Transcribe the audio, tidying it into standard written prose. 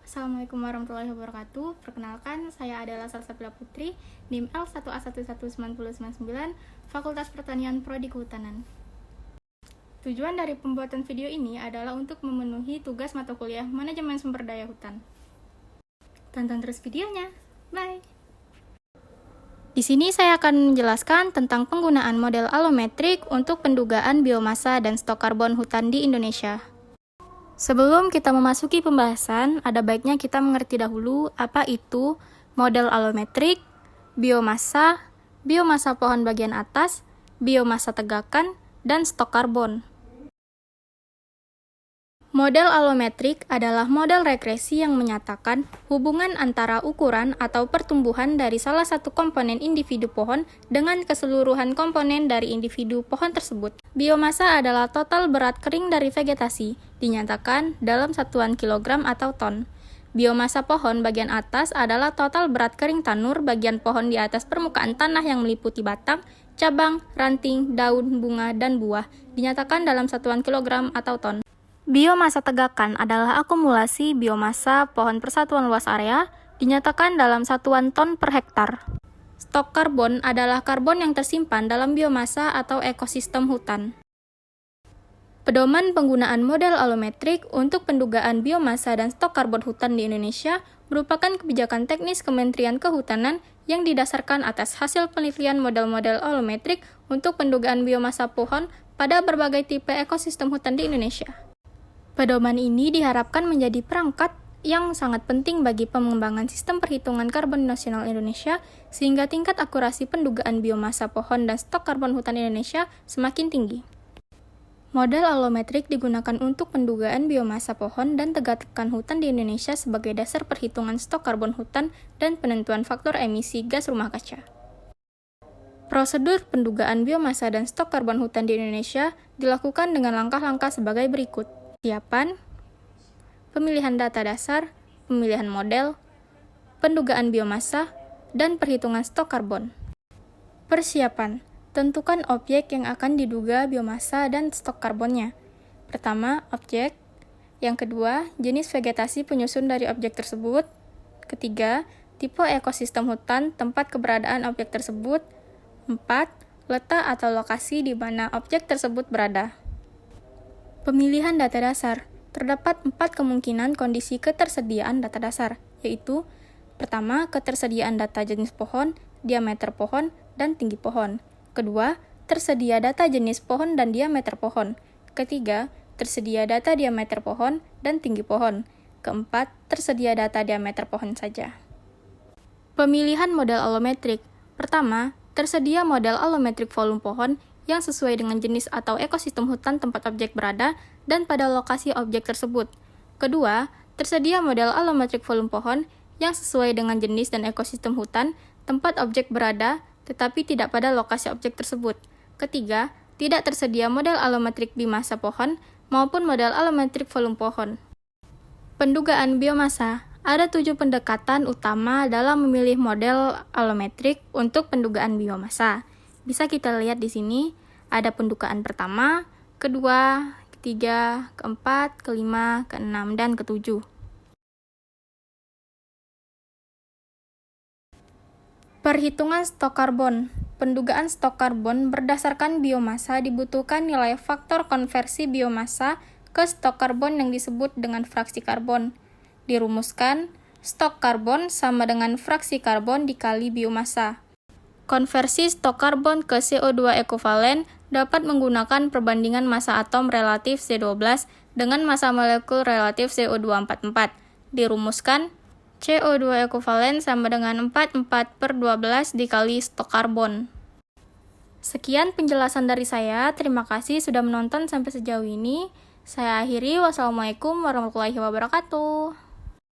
Assalamualaikum warahmatullahi wabarakatuh. Perkenalkan, saya adalah Salsabila Putri, NIM L1A11999, Fakultas Pertanian Prodi Kehutanan. Tujuan dari pembuatan video ini adalah untuk memenuhi tugas mata kuliah Manajemen Sumber Daya Hutan. Tonton terus videonya. Bye! Di sini saya akan menjelaskan tentang penggunaan model alometrik untuk pendugaan biomasa dan stok karbon hutan di Indonesia. Sebelum kita memasuki pembahasan, ada baiknya kita mengerti dahulu apa itu model alometrik, biomasa, biomasa pohon bagian atas, biomasa tegakan, dan stok karbon. Model alometrik adalah model regresi yang menyatakan hubungan antara ukuran atau pertumbuhan dari salah satu komponen individu pohon dengan keseluruhan komponen dari individu pohon tersebut. Biomasa adalah total berat kering dari vegetasi, dinyatakan dalam satuan kilogram atau ton. Biomasa pohon bagian atas adalah total berat kering tanur bagian pohon di atas permukaan tanah yang meliputi batang, cabang, ranting, daun, bunga, dan buah, dinyatakan dalam satuan kilogram atau ton. Biomasa tegakan adalah akumulasi biomasa pohon persatuan luas area, dinyatakan dalam satuan ton per hektar. Stok karbon adalah karbon yang tersimpan dalam biomasa atau ekosistem hutan. Pedoman penggunaan model alometrik untuk pendugaan biomasa dan stok karbon hutan di Indonesia merupakan kebijakan teknis Kementerian Kehutanan yang didasarkan atas hasil penelitian model-model alometrik untuk pendugaan biomasa pohon pada berbagai tipe ekosistem hutan di Indonesia. Pedoman ini diharapkan menjadi perangkat yang sangat penting bagi pengembangan sistem perhitungan karbon nasional Indonesia, sehingga tingkat akurasi pendugaan biomasa pohon dan stok karbon hutan Indonesia semakin tinggi. Model alometrik digunakan untuk pendugaan biomasa pohon dan tegakan hutan di Indonesia sebagai dasar perhitungan stok karbon hutan dan penentuan faktor emisi gas rumah kaca. Prosedur pendugaan biomasa dan stok karbon hutan di Indonesia dilakukan dengan langkah-langkah sebagai berikut. Persiapan, pemilihan data dasar, pemilihan model, pendugaan biomasa, dan perhitungan stok karbon. Persiapan, tentukan objek yang akan diduga biomasa dan stok karbonnya. Pertama, objek. Yang kedua, jenis vegetasi penyusun dari objek tersebut. Ketiga, tipe ekosistem hutan tempat keberadaan objek tersebut. 4. Letak atau lokasi di mana objek tersebut berada. Pemilihan data dasar. Terdapat 4 kemungkinan kondisi ketersediaan data dasar, yaitu pertama, ketersediaan data jenis pohon, diameter pohon, dan tinggi pohon. Kedua, tersedia data jenis pohon dan diameter pohon. Ketiga, tersedia data diameter pohon dan tinggi pohon. Keempat, tersedia data diameter pohon saja. Pemilihan model alometrik. Pertama, tersedia model alometrik volume pohon yang sesuai dengan jenis atau ekosistem hutan tempat objek berada dan pada lokasi objek tersebut. Kedua, tersedia model alometrik volume pohon yang sesuai dengan jenis dan ekosistem hutan tempat objek berada tetapi tidak pada lokasi objek tersebut. Ketiga, tidak tersedia model alometrik biomasa pohon maupun model alometrik volume pohon. Pendugaan biomasa. Ada 7 pendekatan utama dalam memilih model alometrik untuk pendugaan biomasa. Bisa kita lihat di sini, ada pendugaan pertama, kedua, ketiga, keempat, kelima, keenam, dan ketujuh. Perhitungan stok karbon. Pendugaan stok karbon berdasarkan biomasa dibutuhkan nilai faktor konversi biomasa ke stok karbon yang disebut dengan fraksi karbon. Dirumuskan, stok karbon sama dengan fraksi karbon dikali biomasa. Konversi stok karbon ke CO2 ekivalen dapat menggunakan perbandingan massa atom relatif C12 dengan massa molekul relatif CO244. Dirumuskan, CO2 ekivalen sama dengan 44/12 dikali stok karbon. Sekian penjelasan dari saya, terima kasih sudah menonton sampai sejauh ini. Saya akhiri, wassalamualaikum warahmatullahi wabarakatuh.